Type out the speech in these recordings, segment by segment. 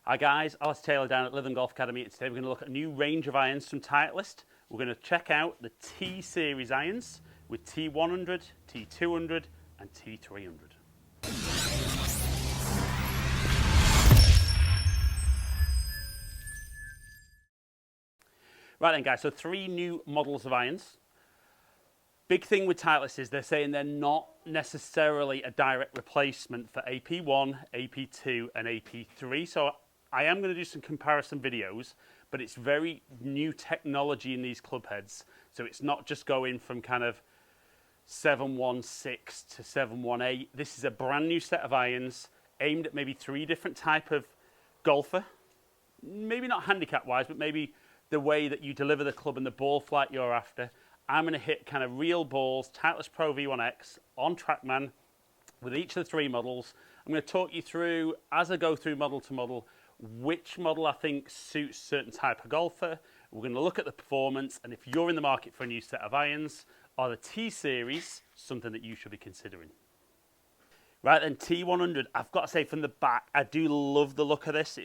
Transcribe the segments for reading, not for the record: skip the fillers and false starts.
Hi guys, Alice Taylor down at Lytham Golf Academy, and today we're going to look at a new range of irons from Titleist. We're going to check out the T series irons with T100, T200 and T300. Right then guys, so 3 new models of irons. Big thing with Titleist is they're saying they're not necessarily a direct replacement for AP1, AP2 and AP3. So I am going to do some comparison videos, but it's very new technology in these club heads. So it's not just going from kind of 716 to 718. This is a brand new set of irons aimed at maybe 3 different type of golfer. Maybe not handicap wise, but maybe the way that you deliver the club and the ball flight you're after. I'm going to hit kind of real balls, Titleist Pro V1X on TrackMan with each of the 3 models. I'm going to talk you through, as I go through model to model, which model I think suits certain type of golfer. We're going to look at the performance, and if you're in the market for a new set of irons, are the T series something that you should be considering? Right then, T100, I've got to say from the back, I do love the look of this.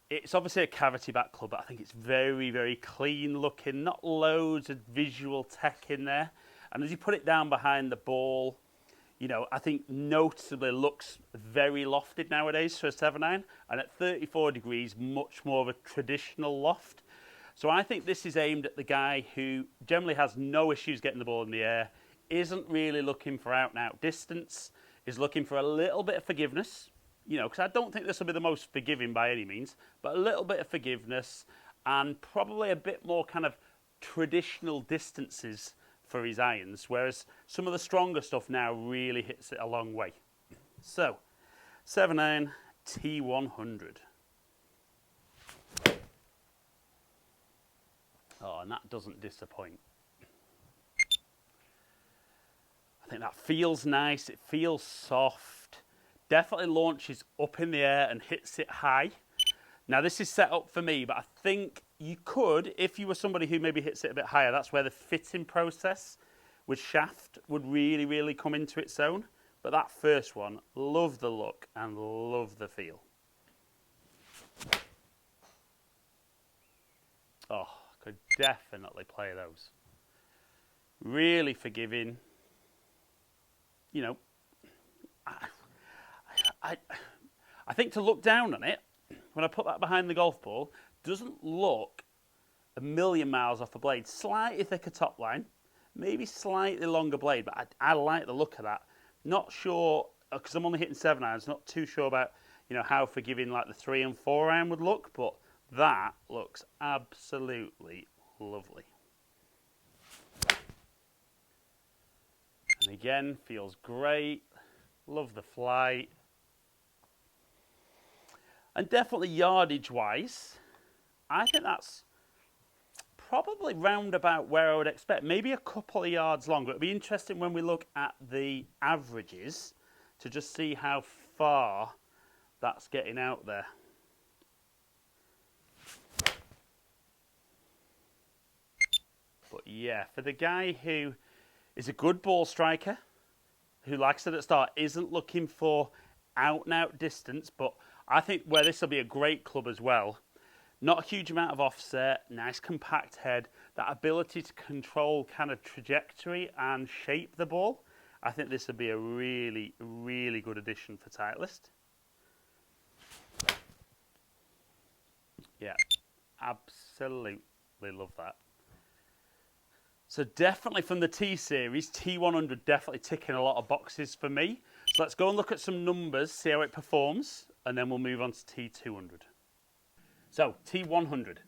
It's obviously a cavity back club, but I think it's very, very clean looking, not loads of visual tech in there. And as you put it down behind the ball, you know, I think noticeably looks very lofted nowadays for a 7-iron, and at 34 degrees, much more of a traditional loft. So I think this is aimed at the guy who generally has no issues getting the ball in the air, isn't really looking for out-and-out distance, is looking for a little bit of forgiveness. You know, because I don't think this will be the most forgiving by any means, but a little bit of forgiveness and probably a bit more kind of traditional distances for his irons, whereas some of the stronger stuff now really hits it a long way. So, 7-iron T100. Oh, and that doesn't disappoint. I think that feels nice, it feels soft. Definitely launches up in the air and hits it high. Now this is set up for me, but I think you could, if you were somebody who maybe hits it a bit higher, that's where the fitting process with shaft would really, really come into its own. But that first one, love the look and love the feel. Oh, could definitely play those. Really forgiving. You know, I think to look down on it, when I put that behind the golf ball, doesn't look a million miles off the blade. Slightly thicker top line, maybe slightly longer blade, but I like the look of that. Not sure, because I'm only hitting 7-irons, not too sure about, you know, how forgiving like the 3 and 4-iron would look, but that looks absolutely lovely. And again, feels great. Love the flight. And definitely yardage-wise, I think that's probably round about where I would expect. Maybe a couple of yards longer. It'll be interesting when we look at the averages to just see how far that's getting out there. But yeah, for the guy who is a good ball striker, who likes it at start, isn't looking for out-and-out distance, but I think where this will be a great club as well. Not a huge amount of offset, nice compact head, that ability to control kind of trajectory and shape the ball. I think this will be a really, really good addition for Titleist. Yeah, absolutely love that. So definitely from the T series, T100 definitely ticking a lot of boxes for me. So let's go and look at some numbers, see how it performs, and then we'll move on to T200. So T100,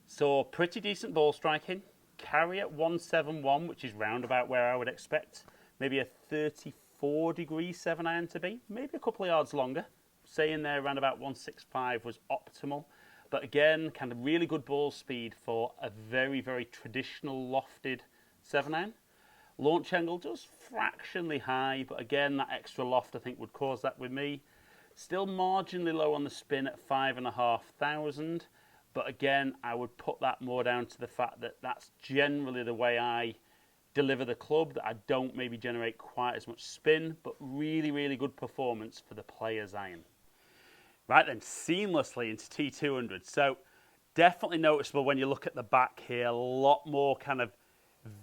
so pretty decent ball striking, carry at 171, which is round about where I would expect maybe a 34 degree 7-iron to be, maybe a couple of yards longer. Saying there around about 165 was optimal. But again, kind of really good ball speed for a very, very traditional lofted 7-iron. Launch angle just fractionally high, but again, that extra loft I think would cause that with me. Still marginally low on the spin at 5,500, but again, I would put that more down to the fact that that's generally the way I deliver the club, that I don't maybe generate quite as much spin, but really, really good performance for the player's iron. Right then, seamlessly into T200. So definitely noticeable when you look at the back here, a lot more kind of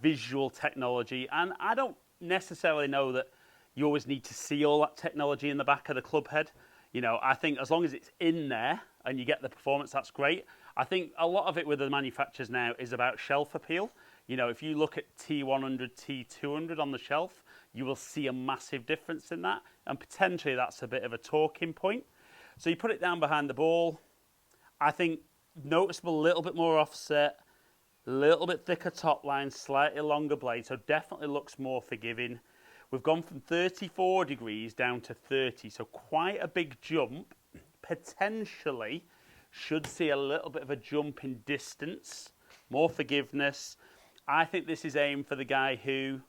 visual technology. And I don't necessarily know that you always need to see all that technology in the back of the club head. You know, I think as long as it's in there and you get the performance, that's great. I think a lot of it with the manufacturers now is about shelf appeal. You know, if you look at T100, T200 on the shelf, you will see a massive difference in that. And potentially that's a bit of a talking point. So you put it down behind the ball. I think noticeable, a little bit more offset, a little bit thicker top line, slightly longer blade. So definitely looks more forgiving. We've gone from 34 degrees down to 30, so quite a big jump. Potentially should see a little bit of a jump in distance, more forgiveness. I think this is aimed for the guy who,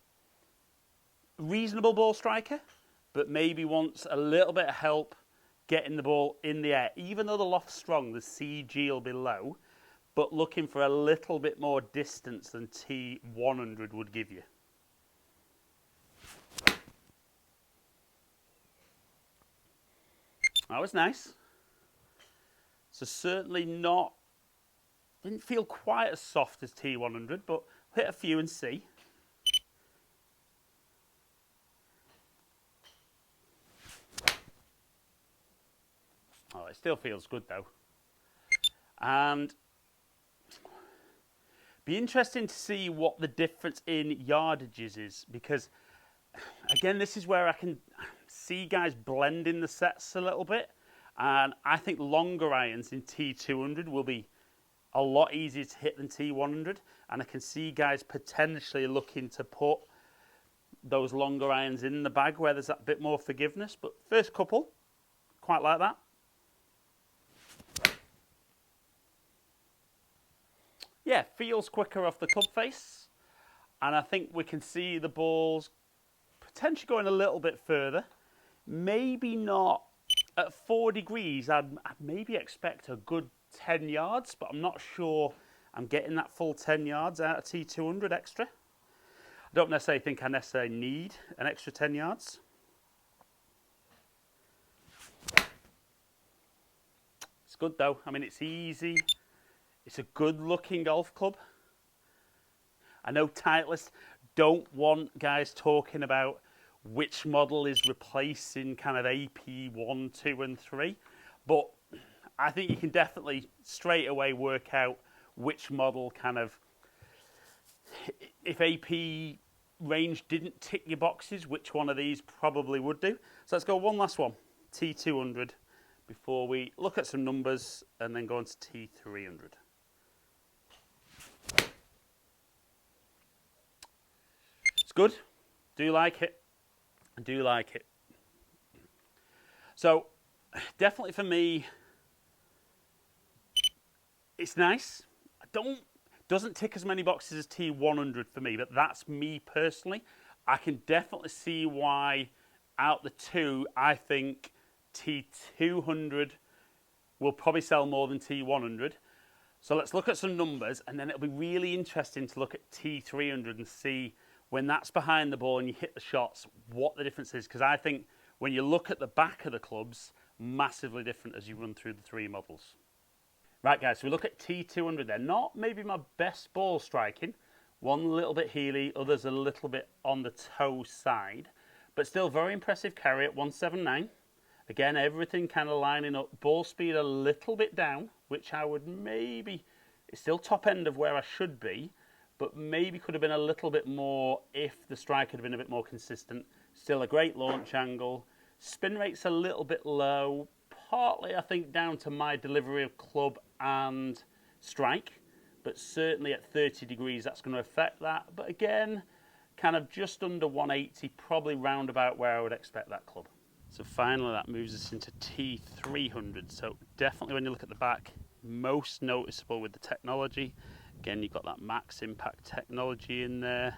reasonable ball striker, but maybe wants a little bit of help getting the ball in the air. Even though the loft's strong, the CG will be low, but looking for a little bit more distance than T100 would give you. That was nice. So certainly not, didn't feel quite as soft as T100, but hit a few and see. Oh, it still feels good though. And be interesting to see what the difference in yardages is, because again, this is where I can see guys blending the sets a little bit. And I think longer irons in T200 will be a lot easier to hit than T100. And I can see guys potentially looking to put those longer irons in the bag where there's that bit more forgiveness. But first couple, quite like that. Yeah, feels quicker off the club face. And I think we can see the balls potentially going a little bit further. Maybe not at 4 degrees. I'd maybe expect a good 10 yards, but I'm not sure I'm getting that full 10 yards out of T200 extra. I don't necessarily think I necessarily need an extra 10 yards. It's good though. I mean, it's easy. It's a good looking golf club. I know Titleist don't want guys talking about which model is replacing kind of AP1, 2 and 3, but I think you can definitely straight away work out which model kind of, if AP range didn't tick your boxes, which one of these probably would do. So let's go one last one, T200, before we look at some numbers and then go on to T300. It's good, do like it. I do like it. So definitely for me, it's nice. Doesn't tick as many boxes as T100 for me, but that's me personally. I can definitely see why out the two, I think T200 will probably sell more than T100. So let's look at some numbers, and then it'll be really interesting to look at T300 and see when that's behind the ball and you hit the shots, what the difference is. Because I think when you look at the back of the clubs, massively different as you run through the three models. Right guys, so we look at T200 then. Not maybe my best ball striking. One a little bit heely, others a little bit on the toe side. But still very impressive carry at 179. Again, everything kind of lining up. Ball speed a little bit down, which I would maybe, it's still top end of where I should be, but maybe could have been a little bit more if the strike had been a bit more consistent. Still a great launch angle. Spin rate's a little bit low, partly I think down to my delivery of club and strike, but certainly at 30 degrees that's going to affect that. But again, kind of just under 180, probably round about where I would expect that club. So finally that moves us into T300. So definitely when you look at the back, most noticeable with the technology. Again, you've got that max impact technology in there,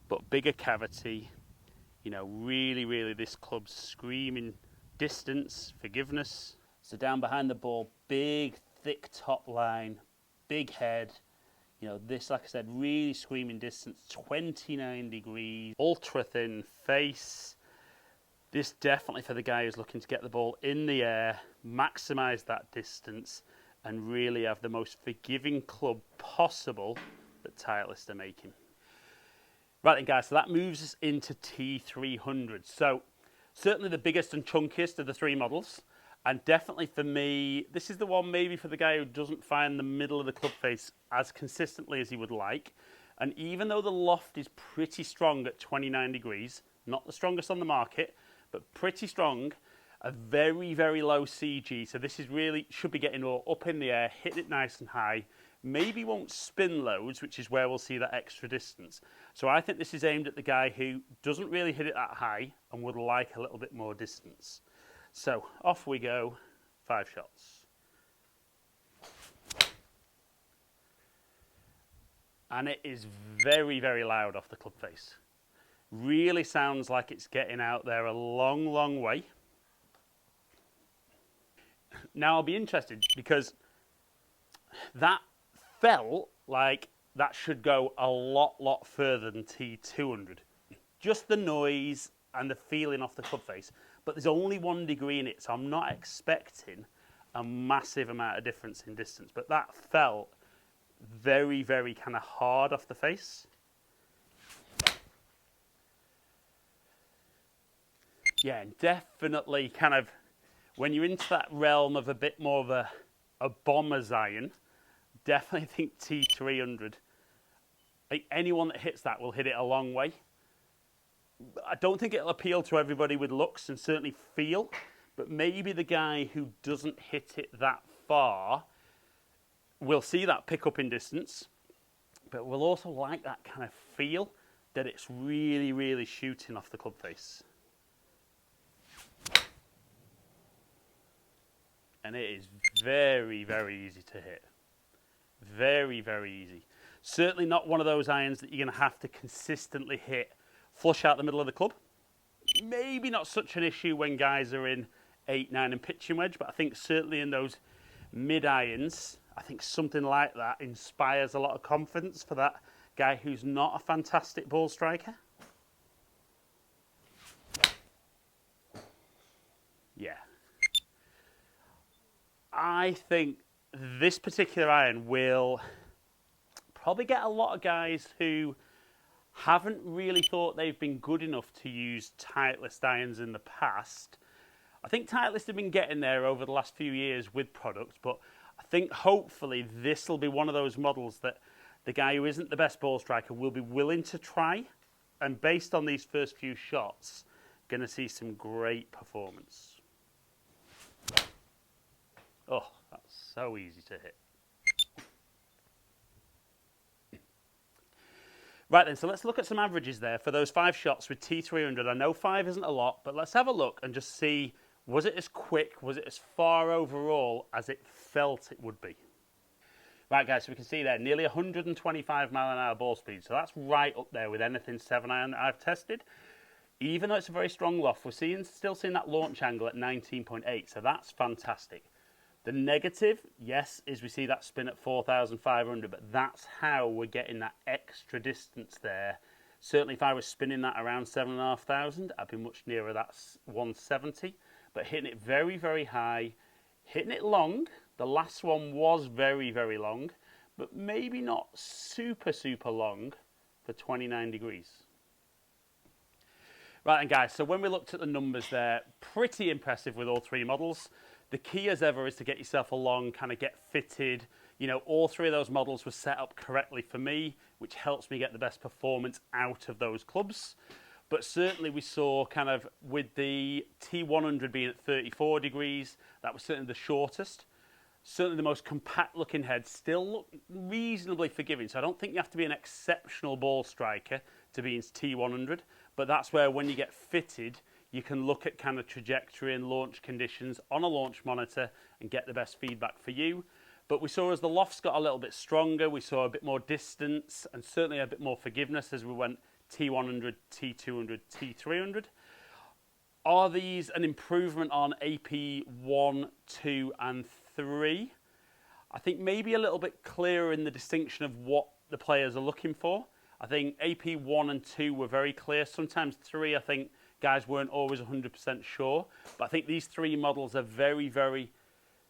but bigger cavity. You know, really this club's screaming distance, forgiveness. So down behind the ball, big, thick top line, big head. You know, this, like I said, really screaming distance, 29 degrees, ultra thin face. This definitely for the guy who's looking to get the ball in the air, maximise that distance, and really have the most forgiving club possible that Titleist are making. Right then guys, so that moves us into T300. So certainly the biggest and chunkiest of the three models. And definitely for me, this is the one maybe for the guy who doesn't find the middle of the club face as consistently as he would like. And even though the loft is pretty strong at 29 degrees, not the strongest on the market, but pretty strong, a very, very low CG. So this is really, should be getting all up in the air, hit it nice and high. Maybe won't spin loads, which is where we'll see that extra distance. So I think this is aimed at the guy who doesn't really hit it that high and would like a little bit more distance. So off we go, 5 shots. And it is very, very loud off the club face. Really sounds like it's getting out there a long, long way. Now I'll be interested because that felt like that should go a lot further than T200. Just the noise and the feeling off the club face. But there's only 1 degree in it, so I'm not expecting a massive amount of difference in distance. But that felt very, very kind of hard off the face. Yeah, and definitely kind of, when you're into that realm of a bit more of a bomber's iron, definitely think T300. I think anyone that hits that will hit it a long way. I don't think it'll appeal to everybody with looks and certainly feel, but maybe the guy who doesn't hit it that far will see that pick up in distance, but will also like that kind of feel that it's really, really shooting off the club face. And it is very, very easy to hit. Very, very easy. Certainly not one of those irons that you're going to have to consistently hit flush out the middle of the club. Maybe not such an issue when guys are in 8, 9 and pitching wedge, but I think certainly in those mid irons, I think something like that inspires a lot of confidence for that guy who's not a fantastic ball striker. Yeah. I think this particular iron will probably get a lot of guys who haven't really thought they've been good enough to use Titleist irons in the past. I think Titleist have been getting there over the last few years with products, but I think hopefully this will be one of those models that the guy who isn't the best ball striker will be willing to try, and based on these first few shots, going to see some great performance. Oh, that's so easy to hit. Right then, so let's look at some averages there for those 5 shots with T300. I know 5 isn't a lot, but let's have a look and just see, was it as quick, was it as far overall as it felt it would be? Right guys, so we can see there, nearly 125 mile an hour ball speed. So that's right up there with anything 7-iron that I've tested. Even though it's a very strong loft, we're still seeing that launch angle at 19.8, so that's fantastic. The negative, yes, is we see that spin at 4,500, but that's how we're getting that extra distance there. Certainly if I was spinning that around 7,500, I'd be much nearer that 170. But hitting it very, very high, hitting it long. The last one was very, very long, but maybe not super, super long for 29 degrees. Right, and guys, so when we looked at the numbers there, pretty impressive with all 3 models. The key as ever is to get yourself along, kind of get fitted. You know, all 3 of those models were set up correctly for me, which helps me get the best performance out of those clubs. But certainly we saw kind of with the T100 being at 34 degrees, that was certainly the shortest. Certainly the most compact looking head, still look reasonably forgiving. So I don't think you have to be an exceptional ball striker to be in T100, but that's where when you get fitted, you can look at kind of trajectory and launch conditions on a launch monitor and get the best feedback for you. But we saw as the lofts got a little bit stronger, we saw a bit more distance and certainly a bit more forgiveness as we went T100, T200, T300. Are these an improvement on AP 1, 2 and 3? I think maybe a little bit clearer in the distinction of what the players are looking for. I think AP 1 and 2 were very clear. Sometimes 3, I think guys weren't always 100% sure. But I think these 3 models are very, very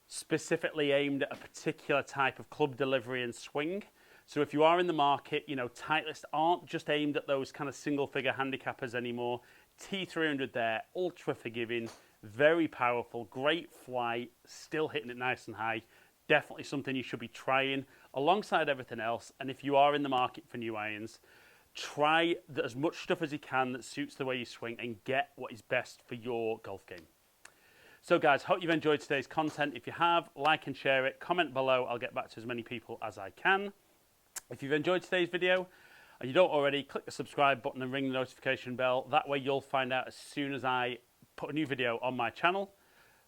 specifically aimed at a particular type of club delivery and swing. So if you are in the market, you know, Titleist aren't just aimed at those kind of single-figure handicappers anymore. T300 there, ultra forgiving, very powerful, great flight, still hitting it nice and high. Definitely something you should be trying alongside everything else. And if you are in the market for new irons, try as much stuff as you can that suits the way you swing and get what is best for your golf game. So guys, hope you've enjoyed today's content. If you have, like and share it, comment below. I'll get back to as many people as I can. If you've enjoyed today's video and you don't already, click the subscribe button and ring the notification bell. That way you'll find out as soon as I put a new video on my channel.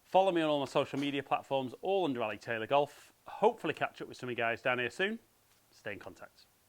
Follow me on all my social media platforms, all under Ali Taylor Golf. Hopefully catch up with some of you guys down here soon. Stay in contact.